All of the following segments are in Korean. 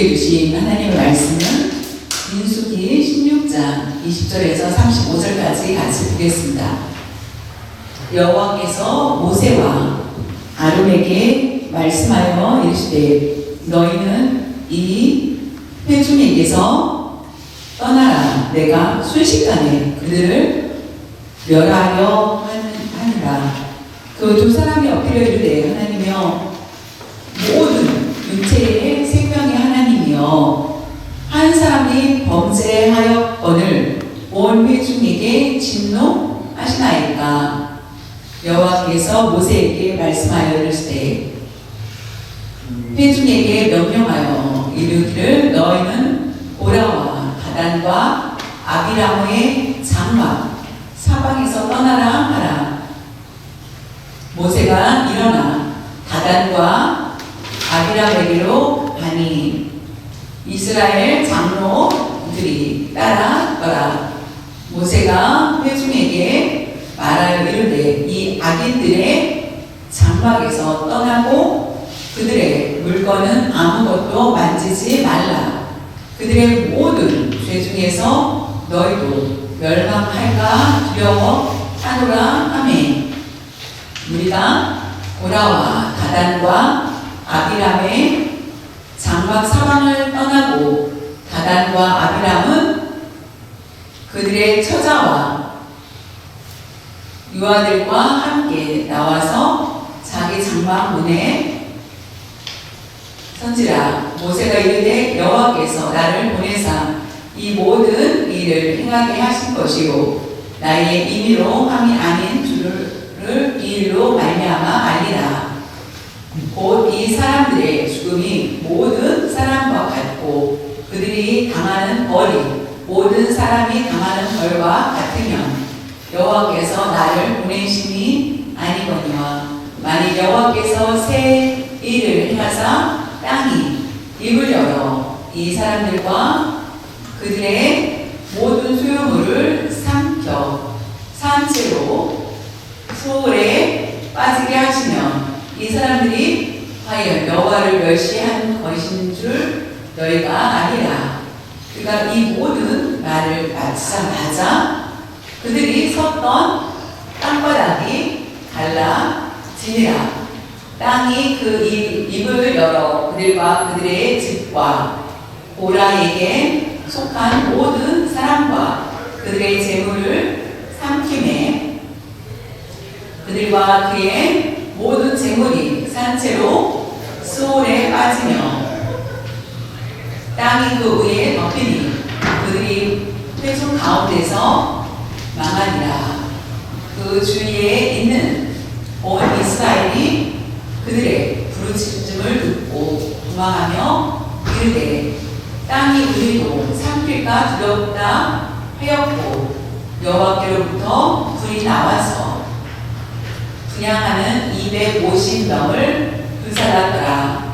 우리에게 주신 하나님의 말씀은 민수기 16장 20절에서 35절까지 같이 보겠습니다. 여호와께서 모세와 아론에게 말씀하여 이르시되 너희는 이 회중에게서 떠나라. 내가 순식간에 그들을 멸하려 하느라. 그 두 사람이 엎드려 이르되 하나님이여 모든 육체의 생명의 하나님이여 한 사람이 범죄하였거늘 온 회중에게 진노하시나이까. 여호와께서 모세에게 말씀하여 이르시되 회중에게 명령하여 이르기를 너희는 고라와 다단과 아비라모의 장막 사방에서 떠나라 하라. 모세가 일어나 다단과 아비라모에게로 가니 이스라엘 장로들이 따라더라. 모세가 회중에게 말하여 이르되 이 악인들의 장막에서 떠나고 그들의 물건은 아무것도 만지지 말라. 그들의 모든 죄 중에서 너희도 멸망할까 두려워하노라 하매 우리가 고라와 다단과 아비람의 장막 사방을 떠나고 다단과 아비람은 그들의 처자와 유아들과 함께 나와서 자기 장막 문에 선지라. 모세가 이르되 여호와께서 나를 보내사 이 모든 일을 행하게 하신 것이요 나의 임의로 함이 아닌 줄을 이 일로 말미암아 알리라. 곧 이 사람들의 죽음이 모든 사람과 같고 그들이 당하는 벌이 모든 사람이 당하는 벌과 같으면 여호와께서 나를 보내심이 아니거니와 만일 여호와께서 새 일을 행하사 땅이 입을 열어 이 사람들과 그들의 모든 소유물을 삼켜 산채로 소홀에 빠지게 하시면 이 사람들이 과연 여호와를 멸시한 것인 줄 너희가 아니라. 그가 이 모든 말을 마치자마자 그들이 섰던 땅바닥이 갈라지니라. 땅이 그 입을 열어 그들과 그들의 집과 고라에게 속한 모든 사람과 그들의 재물을 삼키매 그들과 그의 모든 재물이 산채로 수올에 빠지며 땅이 그 위에 덮이니 그들이 회중 가운데서 망하니라. 그 주위에 있는 온 이스라엘이 그들의 부르짖음을 듣고 도망하며 이르되 땅이 우리도 삼킬까 두렵다 하였고 여호와께로부터 불이 나와서 분향하는 250명을 불살랐더라.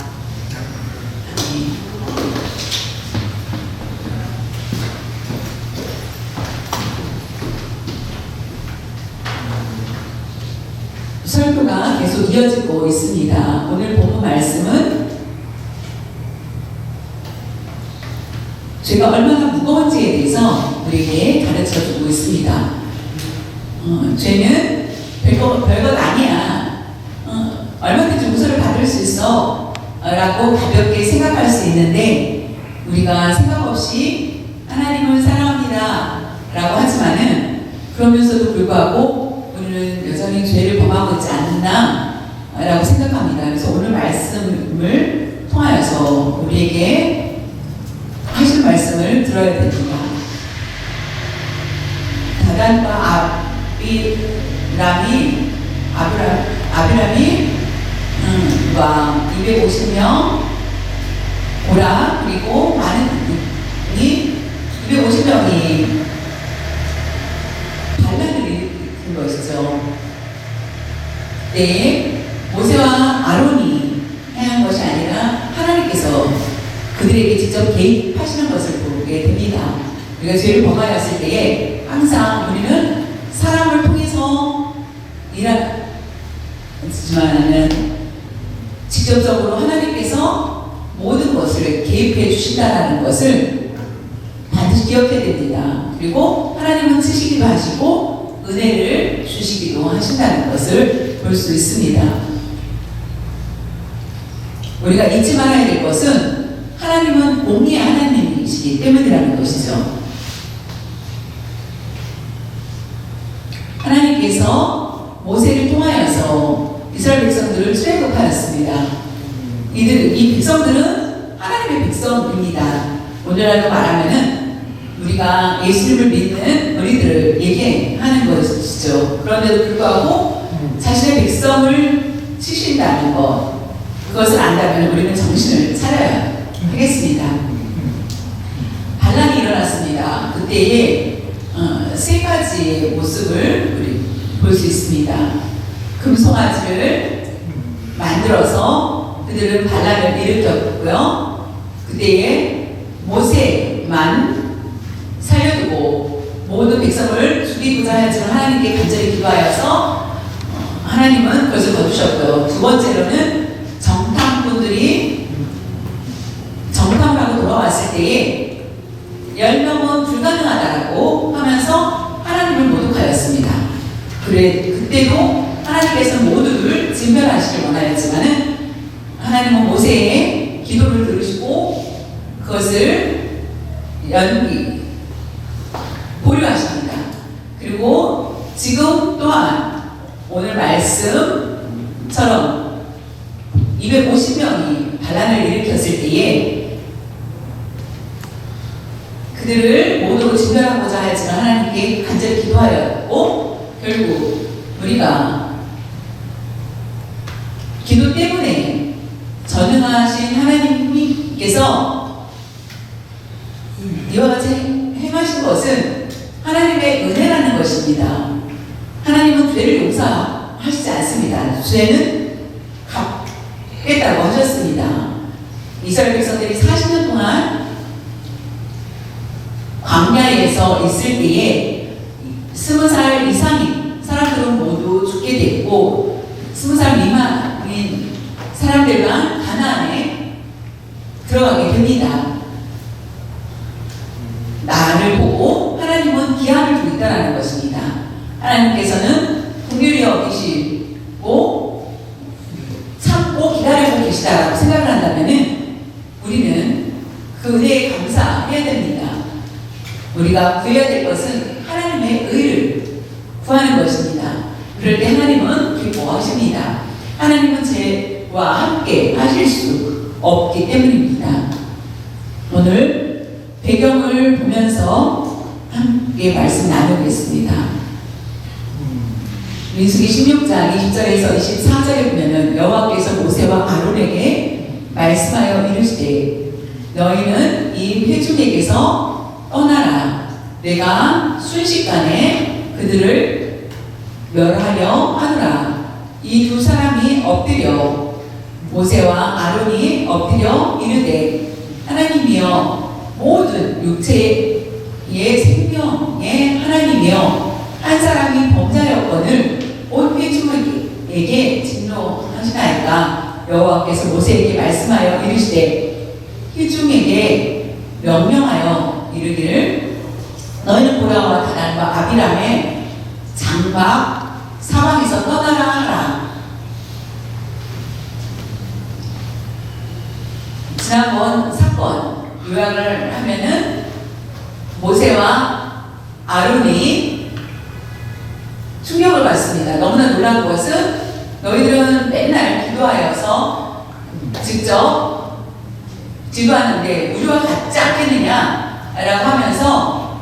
설교가 계속 이어지고 있습니다. 오늘 본문 말씀은 죄가 얼마나 무거운지에 대해서 우리에게 가르쳐주고 있습니다. 죄는 별것 아니야. 얼마든지 용서를 받을 수 있어 라고 가볍게 생각할 수 있는데 우리가 생각 없이 하나님을 사랑합니다 라고 하지만은 그러면서도 불구하고 우리는 여전히 죄를 범하고 있지 않나 라고 생각합니다. 그래서 오늘 말씀을 통하여서 우리에게 하실 말씀을 들어야 됩니다. 다단과 아비람이 250명 고라 그리고 많은 분이 250명이 반란을 일으킨 것이죠. 네, 모세와 아론이 행한 것이 아니라 하나님께서 그들에게 직접 개입하시는 것을 보게 됩니다. 우리가 죄를 범하였을 때에 항상 우리는 사람을 통해서 일하지만은 직접적으로 하나님께서 모든 것을 개입해 주신다는 것을 반드시 기억해야 됩니다. 그리고 하나님은 치시기도 하시고 은혜를 주시기도 하신다는 것을 볼 수 있습니다. 우리가 잊지 말아야 될 것은 하나님은 공의의 하나님이시기 때문이라는 것이죠. 하나님께서 모세를 통하여서 이스라엘 백성들을 출애굽하였습니다. 이 백성들은 하나님의 백성입니다. 오늘날로 말하면은 우리가 예수님을 믿는 우리들을 얘기하는 것이죠. 그런데도 불구하고 자신의 백성을 치신다는 것, 그것을 안다면 우리는 정신을 차려야 하겠습니다. 반란이 일어났습니다. 그때에 세 가지의 모습을 우리 볼 수 있습니다. 금송아지를 만들어서 그들은 반란을 일으켰고요. 그때에 모세만 살려두고 모든 백성을 죽이고자 하지만 하나님께 간절히 기도하여서 하나님은 그것을 거두셨고요. 두 번째로는 정탐꾼들이 정탐을 하고 돌아왔을 때에 10명은 불가능하다고 하면서 하나님을 모독하였습니다. 그때도 하나님께서 모두를 진멸하시길 원하였지만은 하나님은 모세의 기도를 들으시고 그것을 보류하십니다. 그리고 지금 또한 오늘 말씀처럼 250명이 반란을 일으켰을 때에 그들을 모두 진멸하고자 하지만 하나님께 간절히 기도하였고 결국 우리가 기도 때문에 전능하신 하나님께서 이와 같이 행하신 것은 하나님의 은혜라는 것입니다. 하나님은 죄를 용서하시지 않습니다. 죄는 갚겠다고 하셨습니다. 이스라엘 백성들이 40년 동안 광야에서 있을 때에 20살 이상인 사람들은 모두 죽게 됐고 20살 미만인 사람들만 가나안에 들어가게 됩니다. 나를 보고 하나님은 기한을 두고 있다는 것입니다. 하나님께서는 긍휼히 여기시고 참고 기다리고 계시다라고 생각을 한다면 우리는 그 은혜에 감사해야 됩니다. 우리가 구해야 될 것은 하나님의 의를 구하는 것입니다. 그럴 때 하나님은 기뻐하십니다. 하나님은 죄와 함께 하실 수 없기 때문입니다. 오늘 배경을 보면서 함께 말씀 나누겠습니다. 민수기 16장 20절에서 24절에 보면은 여호와께서 모세와 아론에게 말씀하여 이르시되 너희는 이 회중에게서 떠나라. 내가 순식간에 그들을 멸하려 하노라. 이 두 사람이 엎드려 모세와 아론이 엎드려 이르되 하나님이여 모든 육체의 생명의 하나님이여 한 사람이 범죄하였거늘 온 회중에게 진노하시나이까. 여호와께서 모세에게 말씀하여 이르시되 회중에게 명령하여 이르기를 너희는 보라와 다단과 아비람의 장막 사막에서 떠나라 하라. 지난번 사건 요약을 하면은 모세와 아론이 충격을 받습니다. 너무나 놀라운 것은 너희들은 맨날 기도하여서 직접 기도하는데 우리와 같지 않겠느냐 라고 하면서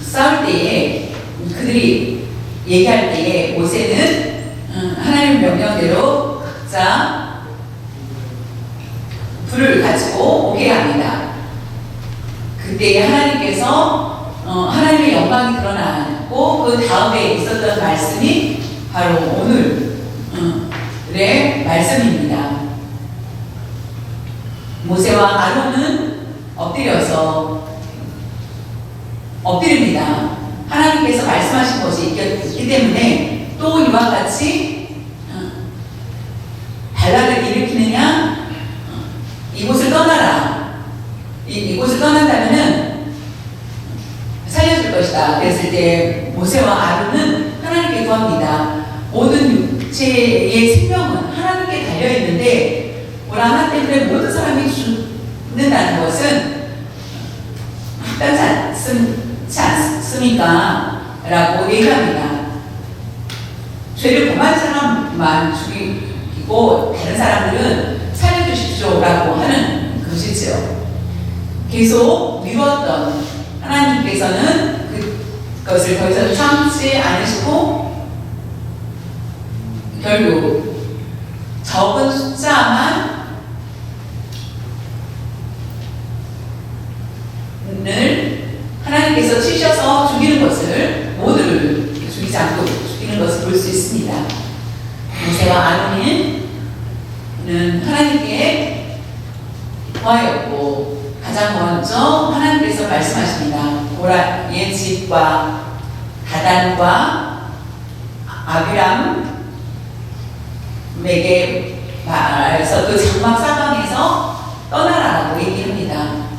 싸울 때에 그들이 얘기할 때에 모세는 하나님 명령대로 각자 불을 가지고 오게 합니다. 그때 하나님께서 하나님의 영광이 드러나고 그 다음에 있었던 말씀이 바로 오늘의 말씀입니다. 모세와 아론은 엎드립니다. 하나님께서 말씀하신 것이 있기 때문에 또 이와 같이 반란을 일으키느냐 모세와 아론은 하나님께 구합니다. 모든 육체의 생명은 하나님께 달려있는데 오라 하나 때문에 모든 사람이 죽는다는 것은 합당치 않습니까? 라고 얘기합니다. 죄를 범한 사람만 죽이고 다른 사람들은 살려주십시오 라고 하는 것이죠. 계속 미뤘던 하나님께서는 그것을 더 이상 참지 않으시고 결국 적은 숫자만 하나님께서 치셔서 죽이는 것을 모두를 죽이지 않고 죽이는 것을 볼 수 있습니다. 모세와 아론은 하나님께 구하였고 가장 먼저 하나님께서 말씀하십니다. 고라의 집과 다단과 아비람에게 말해서 그 장막 사방에서 떠나라라고 얘기합니다.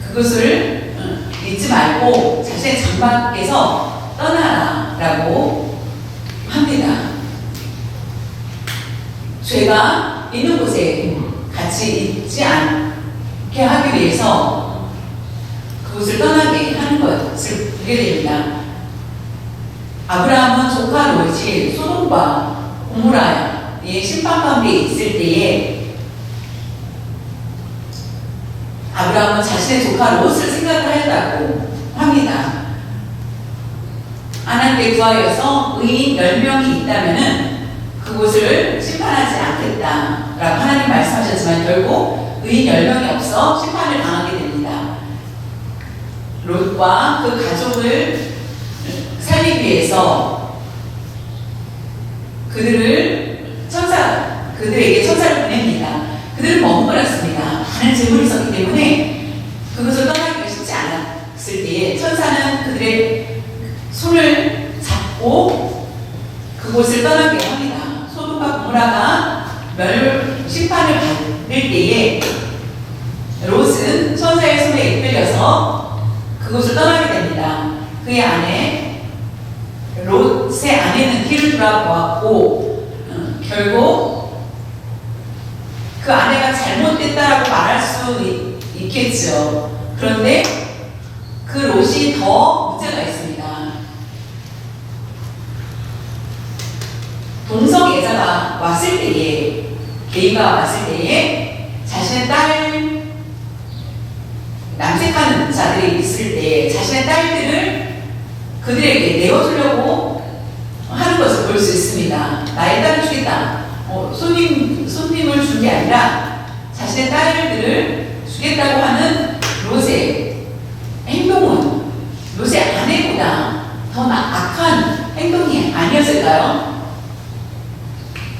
그것을 잊지 말고 자신의 장막에서 떠나라라고 합니다. 죄가 있는 곳에 같이 있지 않게 하기 위해서 그곳을 떠나게 하는 것을 보게 됩니다. 아브라함은 조카 롯이 소돔과 고모라의 심판 가운데 있을 때에 아브라함은 자신의 조카 롯을 생각을 했다고 합니다. 하나님께 구하여서 의인 10명이 있다면은 그곳을 심판하지 않겠다라고 하나님 말씀하셨지만 결국 의인 10명이 없어 심판을 당하게 됩니다. 롯과 그 가족을 살리기 위해서 그들에게 천사를 보냅니다. 그들은 머뭇거렸습니다. 많은 재물이 있었기 때문에 그것을 떠나기가 쉽지 않았을 때에 천사는 그들의 손을 잡고 그곳을 떠나게 합니다. 소돔과 고모라가 심판을 받을 때에 롯은 천사의 손에 이끌려서 그곳을 떠나게 됩니다. 그의 아내 롯의 아내는 뒤를 돌아보았고 결국 그 아내가 잘못됐다라고 말할 수 있겠죠. 그런데 그 롯이 더 문제가 있습니다. 동성 예자가 왔을 때에, 게이가 왔을 때에 자신의 딸, 남색하는 자들이 있을 때 자신의 딸들을 그들에게 내어주려고 하는 것을 볼 수 있습니다. 나의 딸을 주겠다. 손님을 준 게 아니라 자신의 딸들을 주겠다고 하는 롯의 행동은 롯의 아내보다 더 악한 행동이 아니었을까요?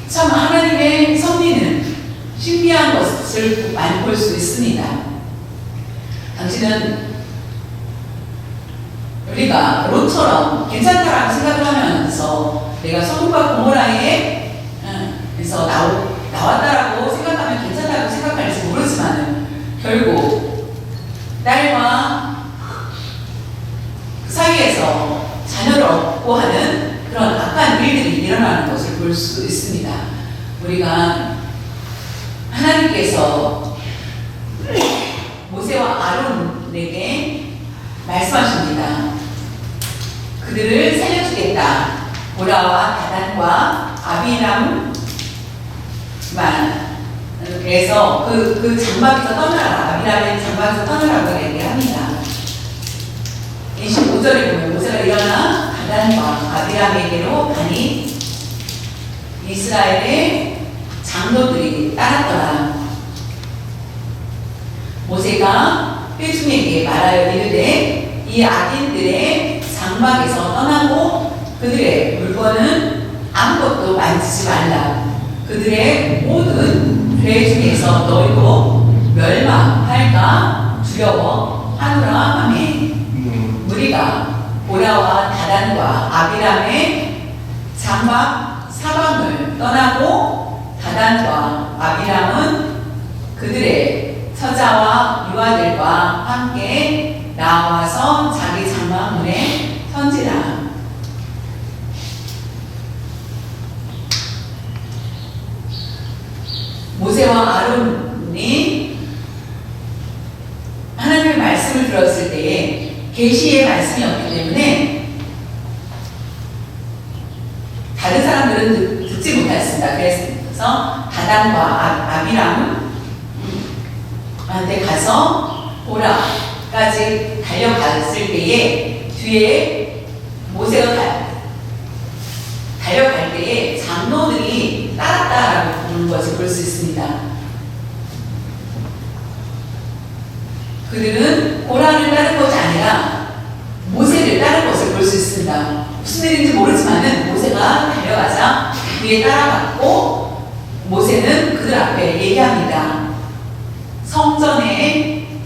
참 하나님의 섭리는 신비한 것을 많이 볼 수 있습니다. 당신은 우리가 롯처럼 괜찮다라고 생각을 하면서 내가 소돔과 고모라에서 나왔다라고 생각하면 괜찮다고 생각할지 모르지만 결국 딸과 그 사이에서 자녀를 얻고 하는 그런 악한 일들이 일어나는 것을 볼 수 있습니다. 우리가 하나님께서 모세와 아론에게 말씀하십니다. 그들을 살려주겠다. 고라와 다단과 아비람만 그래서 그 장막에서 떠나라. 아비람의 장막에서 떠나라고 얘기합니다. 25절에 보면 모세가 일어나 다단과 아비람에게로 가니 이스라엘의 장로들이 따랐더라. 모세가 회중에게 말하여 이르되 이 악인들의 장막에서 떠나고 그들의 물건은 아무것도 만지지 말라. 그들의 모든 죄 중에서 너희도 멸망할까 두려워 하노라 하매 우리가 고라와 다단과 아비람의 장막 사방을 떠나고 다단과 아비람은 그들의 처자와 유아들과 함께 나와서 자기 장막문에 선지라. 계시의 말씀이었기 때문에 다른 사람들은 듣지 못했습니다. 그래서 다단과 아비람한테 가서 보라까지 달려갔을 때에 뒤에 모세가 달려갈 때에 장로들이 따랐다라고 부르는 것을 볼 수 있습니다. 그들은 보라를 따른 것이 아니라 모세를 따른 것을 볼 수 있습니다. 무슨 일인지 모르지만은 모세가 달려가자 뒤에 따라갔고 모세는 그들 앞에 얘기합니다. 성전에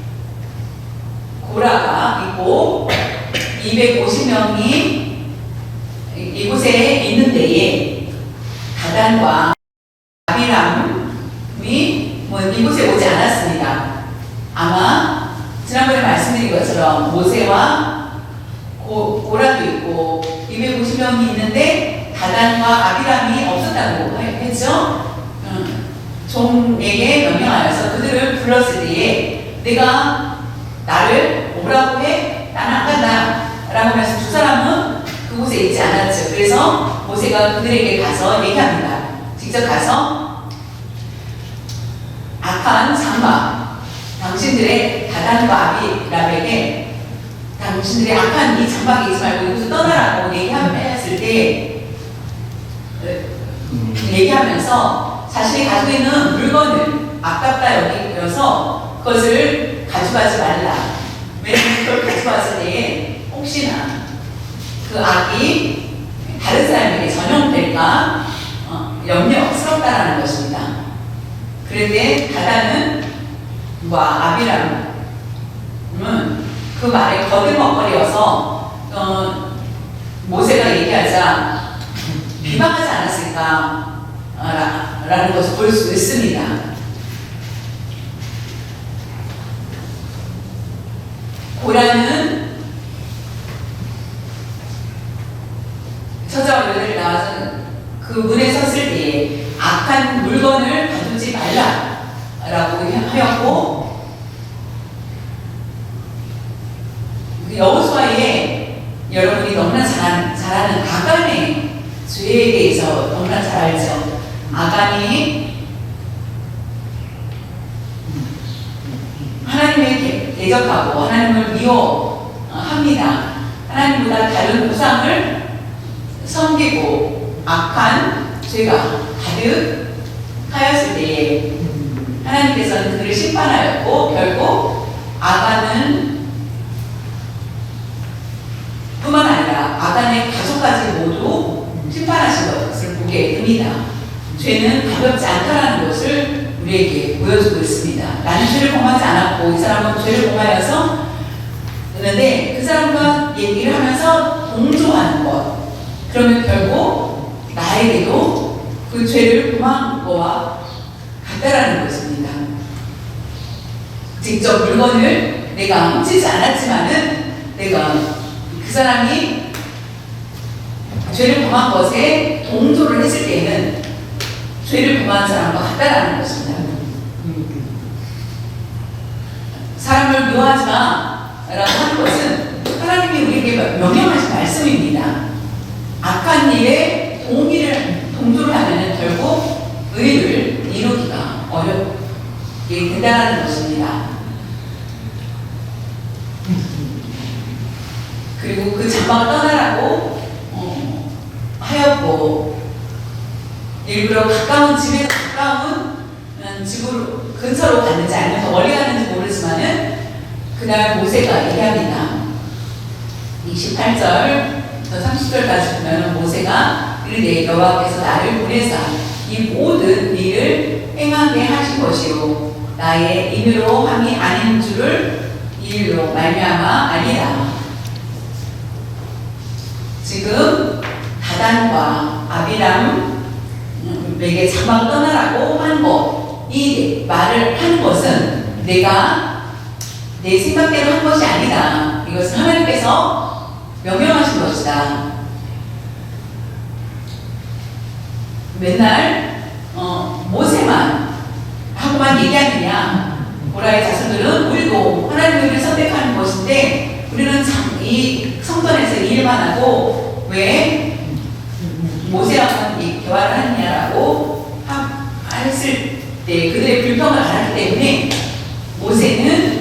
고라가 있고 250명이 이곳에 있는 데에 다단과 아비람이 이곳에 오지 않았습니다. 아마 지난번에 말씀드린 것처럼 모세와 고라도 있고 250명이 있는데 다단과 아비람이 없었다고 했죠. 종에게 명령하여서 그들을 불렀을 때에 내가 나를 오라고 해? 나는 안 간다 라고 하면서 두 사람은 그곳에 있지 않았죠. 그래서 모세가 그들에게 가서 얘기합니다. 직접 가서 악한 장막 당신들의 다단과 아비람에게 당신들의 악한 이 장막에 있지 말고 이곳을 떠나라고 얘기했을 때 얘기하면서 자신이 가지고 있는 물건을 아깝다 여겨서 그것을 가져가지 말라. 왜냐하면 그걸 가져왔을 때에 혹시나 그 악이 다른 사람에게 전용될까 염려스럽다라는 것입니다. 그런데 다단은 아비람은 그 말에 거들먹거려서 모세가 얘기하자 비방하지 않았을까 라는 것을 볼 수 있습니다. 고라는 처자와 며느리 나와서 그 문에 섰을 때에 악한 물건을 가두지 말라라고 하였고 여호수아의 여러분이 너무나 잘 아는 아간의 죄에 대해서 너무나 잘 알죠. 아간이 하나님에 대적하고 하나님을 미워합니다. 하나님보다 다른 우상을 섬기고 악한 죄가 가득하였을 때에 하나님께서는 그를 심판하였고 결국 아간은 뿐만 아니라 아간의 가족까지 모두 심판하신 것을 보게 됩니다. 죄는 가볍지 않다라는 것을 우리에게 보여주고 있습니다. 나는 죄를 범하지 않았고 이 사람은 죄를 범하여서 그런데 그 사람과 얘기를 하면서 동조하는 것, 그러면 결국 나에게도 그 죄를 범한 거와 같다라는 것입니다. 직접 물건을 내가 훔치지 않았지만은 내가 그 사람이 죄를 범한 것에 동조를 했을 때에는 죄를 범한 사람과 같다라는 것입니다. 사람을 미워하지 마라고 하는 것은 하나님이 우리에게 명령하신 말씀입니다. 악한 일에 동조를 하면 결국 의를 이루기가 어렵게 된다는 것입니다. 그리고 그 장막을 떠나라고 하였고 일부러 가까운 집에서 가까운 집으로 근처로 갔는지 아니면 더 멀리 갔는지 모르지만은 그날 모세가 얘기합니다. 28절부터 30절까지 보면 모세가 이르되 여호와께서 나를 보내사 이 모든 일을 행하게 하신 것이요 나의 임의로 함이 아닌 줄을 이 일로 말미암아 아니라. 지금 다단과 아비람에게 장막을 떠나라고 한 것, 이 말을 하는 것은 내가 내 생각대로 한 것이 아니다. 이것은 하나님께서 명령하신 것이다. 맨날 모세만 하고만 얘기하느냐. 고라의 자손들은 우리도 하나님의 일을 선택하는 것인데 우리는 성전에서 일만 하고 왜 모세와만 교환을 하느냐라고 했을 때 그들의 불평을 알았기 때문에 모세는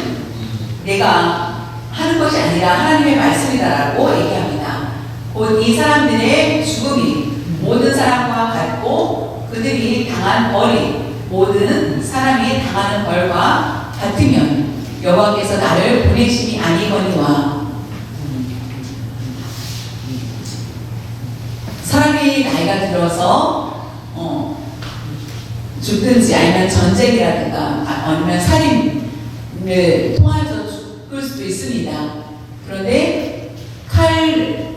내가 하는 것이 아니라 하나님의 말씀이다라고 얘기합니다. 곧 이 사람들의 죽음이 모든 사람과 같고 그들이 당한 벌이 모든 사람이 당하는 벌과 같으면 여호와께서 나를 보내심이 아니거니와. 사람이 나이가 들어서 죽든지 아니면 전쟁이라든가 아니면 살인을 통해서 죽을 수도 있습니다. 그런데 칼에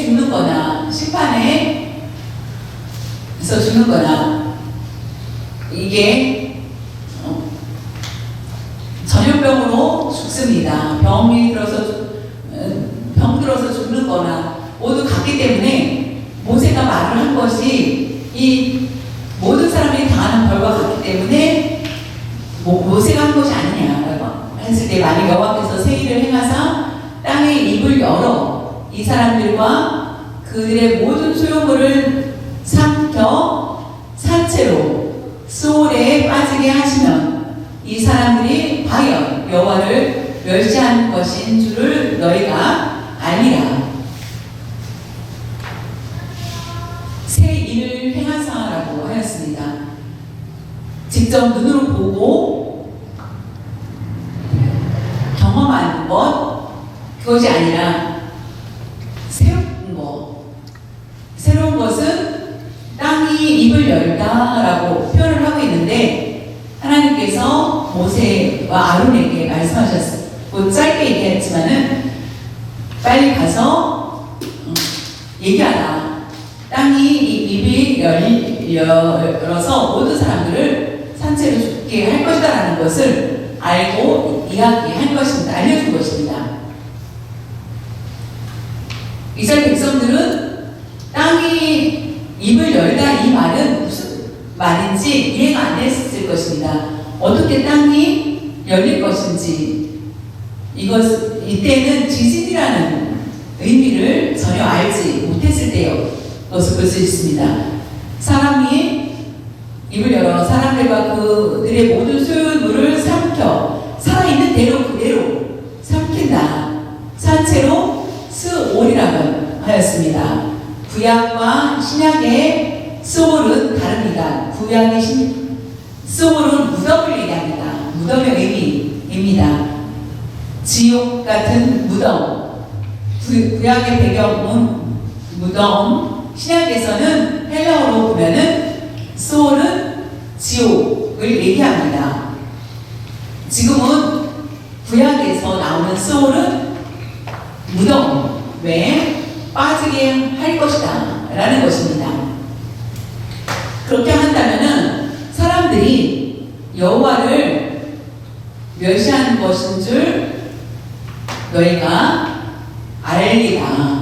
죽는 거나 심판에서 죽는 거나 이게 전염병으로 죽습니다. 병 들어서 죽는 거나 모두 같기 때문에 모세가 말을 한 것이 이 모든 사람이 당하는 벌과 같기 때문에 모세가 한 것이 아니냐라고 했을 때 만약 여호와께서 새 일을 행하사 땅의 입을 열어 이 사람들과 그들의 모든 소유물을 삼켜 산채로 수올에 빠지게 하시면 이 사람들이 과연 여호와를 멸시한 것인 줄을 너희가 알리라. 새 일을 행하사라고 하였습니다. 직접 눈으로 보고 경험하는 것, 그것이 아니라 새로운 것은 땅이 입을 열다라고 표현을 하고 있는데 하나님께서 모세와 아론에게 말씀하셨고 짧게 얘기했지만은 빨리 가서 얘기하라. 땅이 입이 열어서 모든 사람들을 산채로 죽게 할 것이다라는 것을 알고 이야기한 것입니다. 알려준 것입니다. 이스라엘 백성들은 땅이 입을 열다 이 말은 무슨 말인지 이해가 안 됐을 것입니다. 어떻게 땅이 열릴 것인지 이때는 지진이라는 의미를 전혀 알지 못했을 때요. 것을 볼 수 있습니다. 사람이 입을 열어 사람들과 그들의 모든 소유물을 삼켜 살아있는 대로 그대로 삼킨다. 산채로 스올이라고 하였습니다. 구약과 신약의 스올은 다릅니다. 구약의 스올은 무덤을 얘기합니다. 무덤의 의미입니다. 지옥 같은 무덤. 구약의 배경은 무덤. 신약에서는 헬라어로 보면은 스올은 지옥을 얘기합니다. 지금은 구약에서 나오는 스올은 무덤에 빠지게 할 것이다 라는 것입니다. 그렇게 한다면은 사람들이 여호와를 멸시하는 것인 줄 너희가 알리라.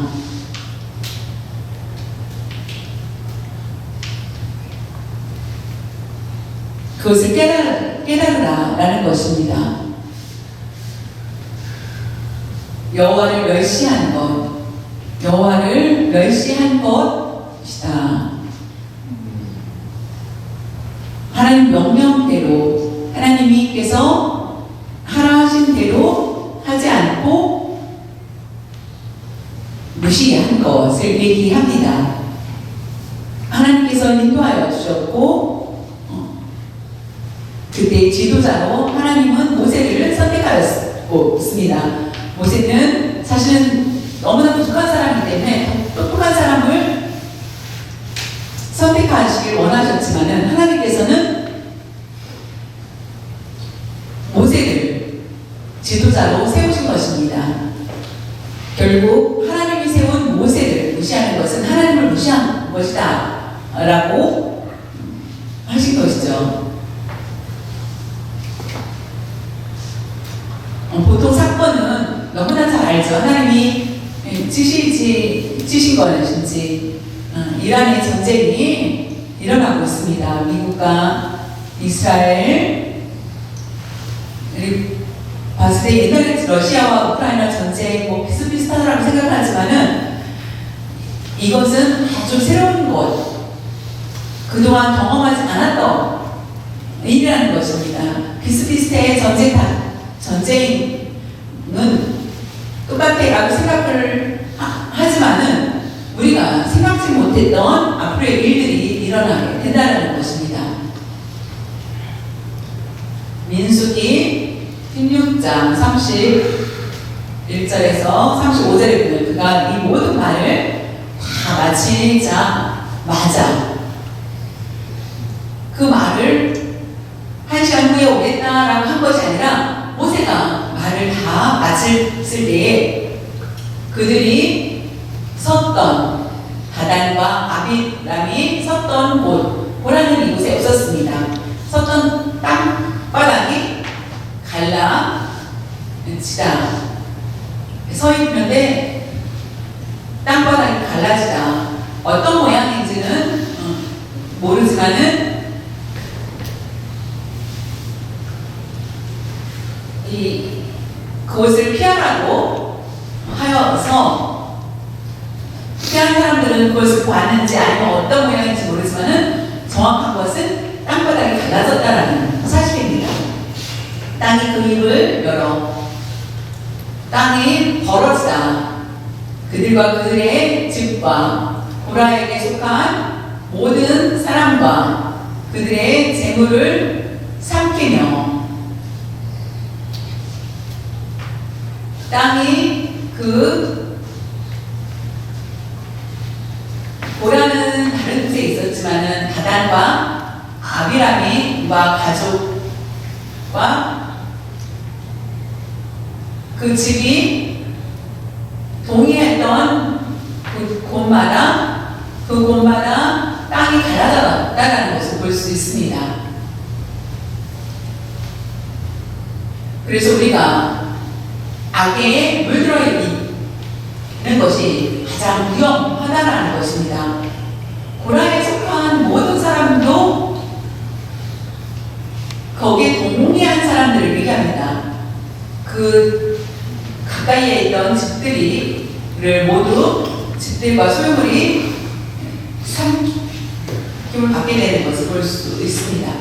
그것을 깨달으라라는 것입니다. 여호와를 멸시한 것, 여호와를 멸시한 것이다. 하나님 명령대로 하나님께서 하라 하신 대로 하지 않고 무시한 것을 얘기합니다. 하나님께서 인도하여 주셨고 그때 지도자로 하나님은 모세를 선택하였습니다. 모세는 사실은 너무나 부족한 사람이기 때문에 똑똑한 사람을 선택하시길 원하셨지만은 하나님께서는 모세를 지도자로 세우신 것입니다. 결국 하나님이 세운 모세를 무시하는 것은 하나님을 무시한 것이다 라고 하신 것이죠. 보통 사건은 너무나 잘 알죠. 하나님이 지신 것인지 이란의 전쟁이 일어나고 있습니다. 미국과 이스라엘 봤을 때 옛날에 러시아와 우크라이나 전쟁 뭐 비슷비슷하다고 생각하지만은 이것은 아주 새로운 것, 그동안 경험하지 않았던 일이라는 것입니다. 비슷비슷해 전쟁은 똑같아라고 생각을 하지만은 우리가 생각지 못했던 앞으로의 일들이 일어나게 된다는 것입니다. 민수기 16장 31절에서 35절에 보면 그가 이 모든 말을 다 마치자마자 그 말을 한 시간 후에 오겠다라고 한 것이 아니라 모세가 말을 다 마쳤을 때에 그들이 섰던 다단과 아비람이 섰던 곳, 보라는 이곳에 없었습니다. 섰던 땅바닥이 갈라지다. 서 있는데 땅바닥이 갈라지다. 어떤 모양인지는 모르지만은 그것을 피하라고 하여서 피하는 사람들은 그것을 봤는지 아니면 어떤 모양인지 모르지만은 정확한 것은 땅바닥이 갈라졌다라는 사실입니다. 땅이 그 입을 열어 땅이 벌어지다. 그들과 그들의 집과 고라에게 속한 모든 사람과 그들의 재물을 삼키며 땅이 고라는 다른 곳에 있었지만은 다단과 아비람과 가족과 그 집이 동의했던 그 곳마다 땅이 갈라졌다는 것을 볼 수 있습니다. 그래서 우리가 악에 물들어 있는 것이 가장 위험하다는 것입니다. 고라에 속한 모든 사람도 거기에 동의한 사람들을 얘기합니다. 그 가까이에 있던 집들을 모두 집들과 소유물이 삼킴을 받게 되는 것을 볼 수 있습니다.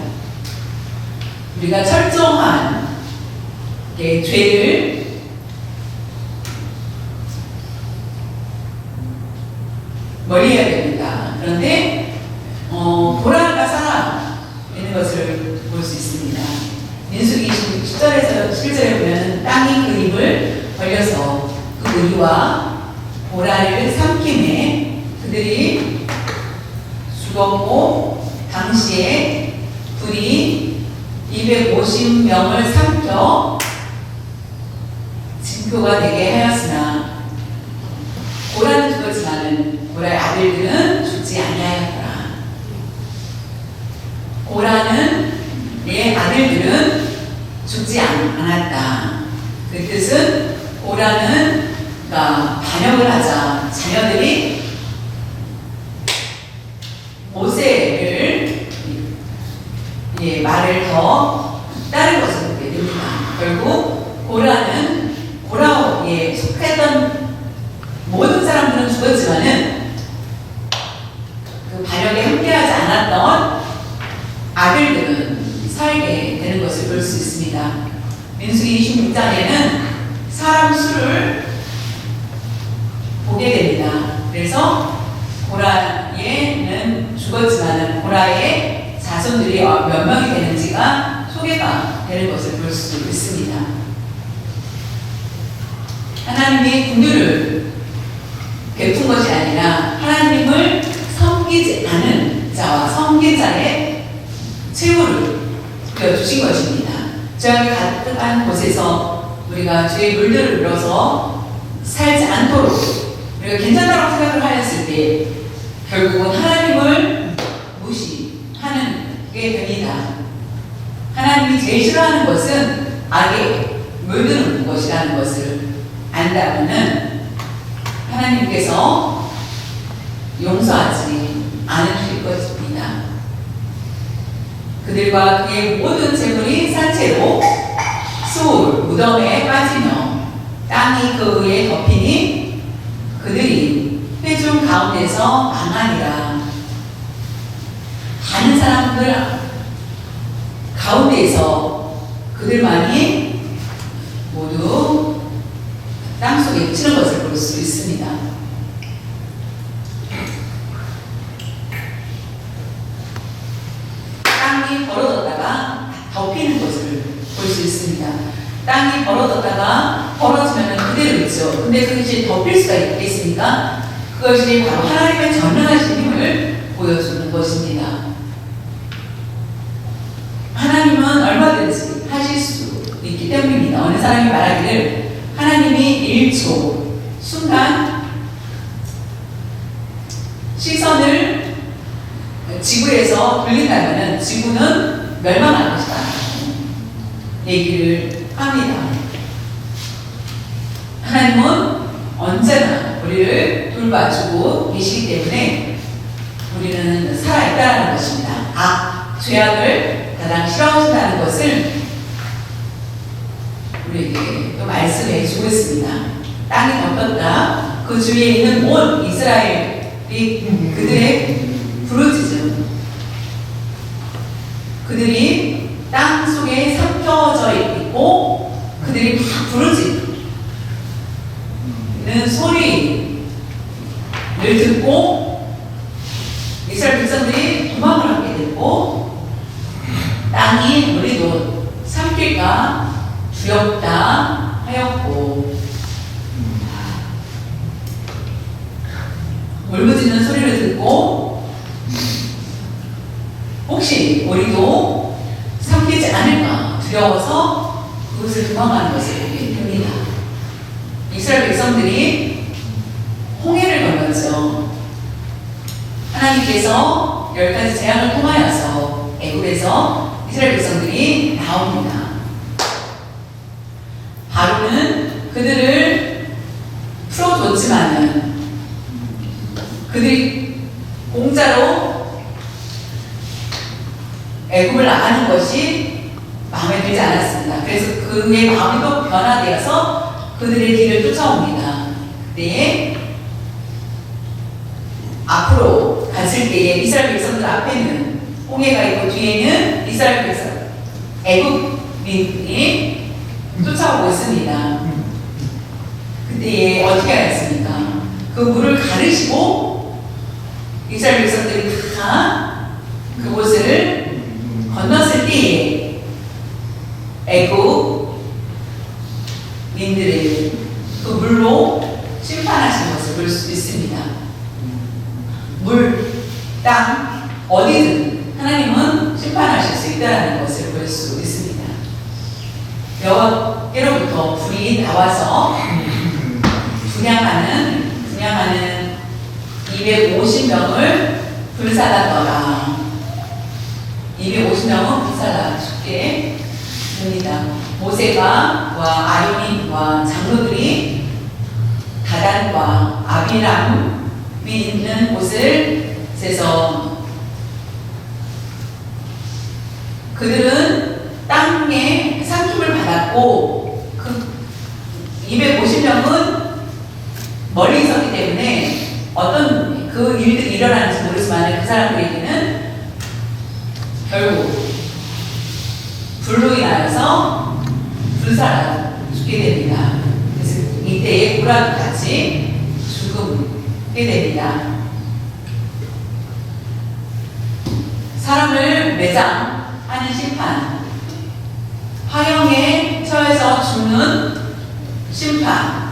우리가 철저한 죄를 멀리해야 됩니다. 그런데 고라가 살아있는 것을 볼 수 있습니다. 민수기 10절에서 7절에 보면 땅이 그 입을 벌려서 그 우리와 고라를 삼킴에 그들이 죽었고 당시에 불이 250명을 삼켜 징표가 되게 하였으나 고라는 죽었지만은 고라의 아들들은 죽지 아니하였더라. 고라는 의 아들들은 죽지 않았다. 그 뜻은 고라는 반역을 하자 자녀들이 모세를 말을 더 따른 것을 보게 됩니다. 결국 고라에 속했던 모든 사람들은 죽었지만은 그 반역에 함께하지 않았던 아들들은 살게 되는 것을 볼 수 있습니다. 민수기 26장에는 사람 수를 보게 됩니다. 그래서 고라에는 죽었지만은 고라의 자손들이 몇 명이 되는지가 소개가 되는 것을 볼 수 있습니다. 하나님이 긍휼을 베푼 것이 아니라 하나님을 섬기지 않은 자와 섬긴 자의 최후를 주신 것입니다. 죄악이 가득한 곳에서 우리가 죄의 물들을 물어서 살지 않도록 우리가 괜찮다고 생각을 하였을 때 결국은 하나님을 무시하는 게 됩니다. 하나님이 제일 싫어하는 것은 악에 물드는 것이라는 것을 안다면은 하나님께서 용서하지 않으실 것입니다. 그들과 그의 모든 재물이 산채로 소울 무덤에 빠지며 땅이 그 위에 덮이니 그들이 회중 가운데서 망하니라. 가는 사람들 가운데에서 그들만이 모두 땅속에 치는 것을 볼 수 있습니다. 땅이 벌어졌다가 덮이는 것을 볼 수 있습니다. 땅이 벌어지면 그대로 있죠. 근데 그것이 덮일 수가 있겠습니까? 그것이 바로 하나님의 전능하신 힘을 보여주는 것입니다. 하나님은 얼마든지 하실 수 있기 때문입니다. 어느 사람이 말하기를 하나님이 1초 순간 시선을 지구에서 돌린다면 지구는 멸망할 것이다 얘기를 합니다. 하나님은 언제나 우리를 돌봐주고 계시기 때문에 우리는 살아있다는 것입니다. 죄악을 가장 싫어하신다는 것을 우리에게 또 말씀해 주고 있습니다. 땅이 덮였다. 그 주위에 있는 온 이스라엘이 그들의 부르짖음, 그들이 땅 속에 삼켜져 있고 그들이 막 부르짖는 소리를 듣고 이스라엘 백성들이 도망을 하게 됐고 땅이 우리도 삼킬까 두렵다 하였고 울부짖는 소리를 듣고 혹시 우리도 삼키지 않을까 두려워서 그것을 도망가는 것을 보게 됩니다. 이스라엘 백성들이 홍해를 건넜죠. 하나님께서 10가지 재앙을 통하여서 애굽에서 이스라엘 백성들이 나옵니다. 바로는 그들을 풀어줬지만은 그들이 공짜로 애굽을 나가는 것이 마음에 들지 않았습니다. 그래서 그의 마음이 또 변화되어서 그들의 뒤를 쫓아옵니다. 그때 앞으로 갔을 때에 이스라엘 백성들 앞에는 홍해가 있고 뒤에는 이스라엘 백성 애굽민이 쫓아오고 있습니다. 그때에 어떻게 하였습니까? 그 물을 가르시고 이스라엘 백성들이 다 그곳을 건넜을 때에 애굽 민들을 그 물로 심판하신 것을 볼 수 있습니다. 물, 땅, 어디든 하나님은 심판하실 수 있다는 것을 볼 수 있습니다. 여호와께로부터 불이 나와서 분양하는 250명을 불살랐더라. 250명은 불살라 죽게 됩니다. 모세가 아론과 장로들이 다단과 아비람이 있는 곳을 세서 그들은 땅에 삼킴을 받았고 그 250명은 멀리 있었기 때문에 어떤 그 일들이 일어나는지 모르지만 그 사람들에게는 결국 불로 인하여서 불살아 죽게 됩니다. 그래서 이때에 고라도 같이 죽게 됩니다. 사람을 매장하는 심판, 화형에 처해서 죽는 심판,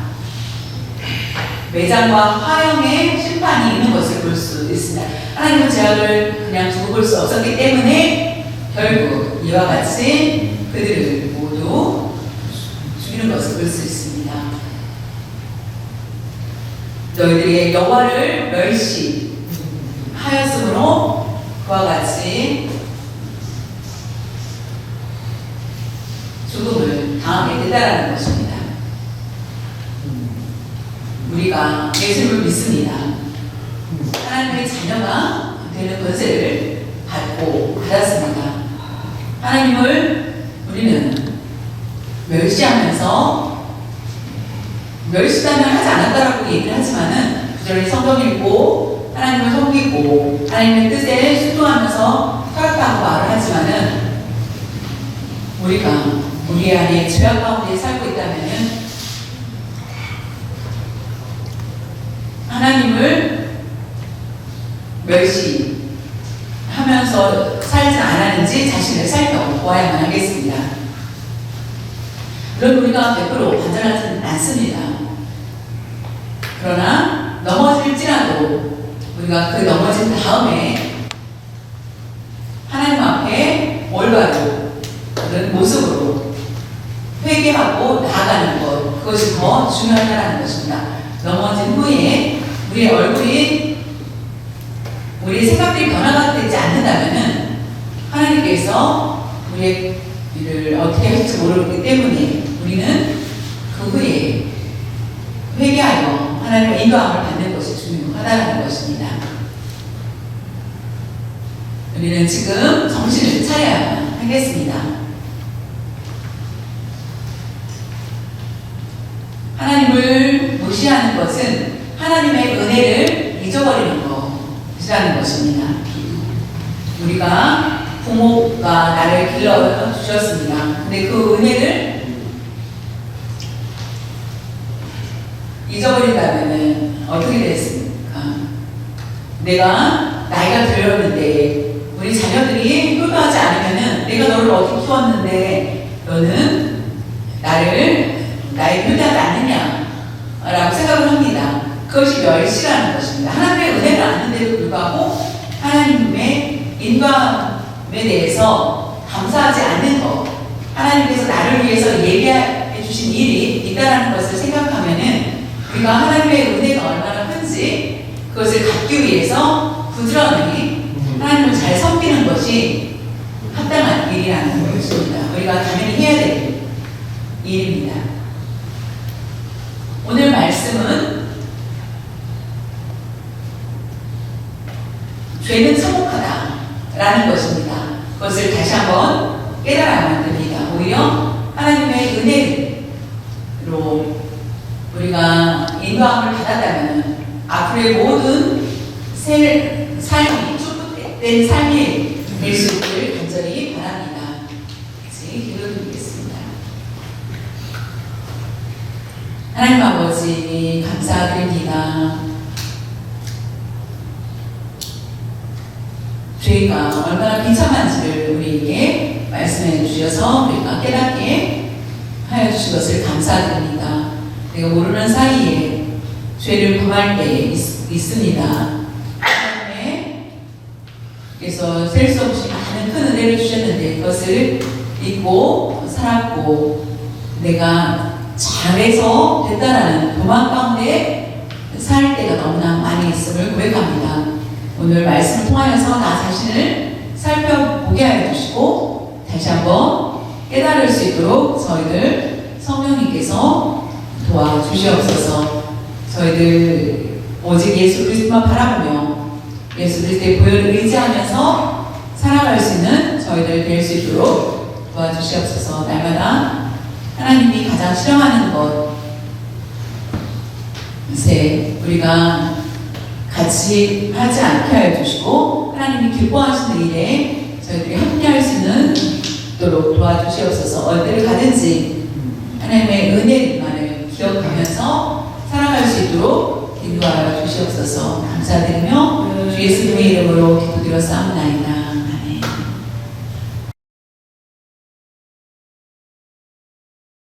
매장과 화형의 심판이 있는 것을 볼 수 있습니다. 하나님은 죄악을 그냥 두고 볼 수 없었기 때문에 결국 이와 같이 그들을 모두 죽이는 것을 볼 수 있습니다. 너희들의 여호와를 멸시하였으므로 그와 같이 죽음을 당하게 된다는 것입니다. 우리가 예수님을 믿습니다. 하나님의 자녀가 되는 권세를 받았습니다. 하나님을 우리는 멸시하면서 멸시단을 하지 않았다라고 얘기를 하지만은 부지런히 성경 읽고 하나님을 섬기고 하나님의 뜻에 순종하면서 살았다고 말을 하지만은 우리가 우리 안에 죄악 가운데 살고 있다면은 하나님을 멸시하면서 살지 않았는지 자신을 살펴보아야만 하겠습니다. 물론 우리가 100% 반전하지는 않습니다. 그러나 넘어질지라도 우리가 그 넘어진 다음에 하나님 앞에 올바로 그런 모습으로 회개하고 나아가는 것, 그것이 더 중요하다는 것입니다. 넘어진 후에 우리의 얼굴이, 우리의 생각들이 변화가 되지 않는다면 하나님께서 우리의 일을 어떻게 할지 모르기 때문에 우리는 그 후에 회개하여 하나님의 인도함을 받는 것이 중요하다는 것입니다. 우리는 지금 정신을 차려야 하겠습니다. 하나님을 무시하는 것은 하나님의 은혜를 잊어버리는 것이라는 것입니다. 우리가 부모가 나를 길러 주셨습니다. 근데 그 은혜를 잊어버린다면 어떻게 됐습니까? 내가 나이가 들었는데 우리 자녀들이 효도하지 않으면은 내가 너를 어떻게 키웠는데 너는 나의 효도하지 않느냐라고 생각을 합니다. 그것이 멸시라는 것입니다. 하나님의 은혜를 아는데도 불구하고 하나님의 인도함에 대해서 감사하지 않는 것, 하나님께서 나를 위해서 예비해 주신 일이 있다는 것을 생각하면은 우리가 하나님의 은혜가 얼마나 큰지 그것을 갖기 위해서 부지런히 하나님을 잘 섬기는 것이 합당한 일이라는 것입니다. 우리가 당연히 해야 될 일입니다. 오늘 말씀은 죄는 참혹하다라는 것입니다. 그것을 다시 한번 깨달아야 됩니다. 오히려 하나님의 은혜로 우리가 인도함을 받았다면 앞으로의 모든 삶이 축복된 삶이 될 수 있기를 간절히 바랍니다. 같이 기도드리겠습니다. 하나님 아버지 감사드립니다. 죄가 얼마나 비참한지를 우리에게 말씀해 주셔서 우리가 깨닫게 하여 주신 것을 감사드립니다. 내가 모르는 사이에 죄를 범할 때 있습니다. 하나님께서 셀 수 없이 많은 큰 은혜를 주셨는데 그것을 잊고 살았고 내가 잘해서 됐다라는 도망 가운데 살 때가 너무나 많이 있음을 고백합니다. 오늘 말씀을 통하여서 나 자신을 살펴보게 하여 주시고 다시 한번 깨달을 수 있도록 저희들 성령님께서 도와주시옵소서. 저희들 오직 예수 그리스도만 바라보며 예수 그리스도의 보혈을 의지하면서 살아갈 수 있는 저희들 될 수 있도록 도와주시옵소서. 날마다 하나님이 가장 싫어하는 것에 우리가 같이 하지 않게 하여 주시고 하나님이 기뻐하시는 일에 저희들이 함께할 수 있도록 도와주시옵소서. 어디를 가든지 하나님의 은혜만을 기억하면서 살아갈 수 있도록 인도하여 주시옵소서. 감사드리며 주 예수님의 이름으로 기도드렸사옵나이다.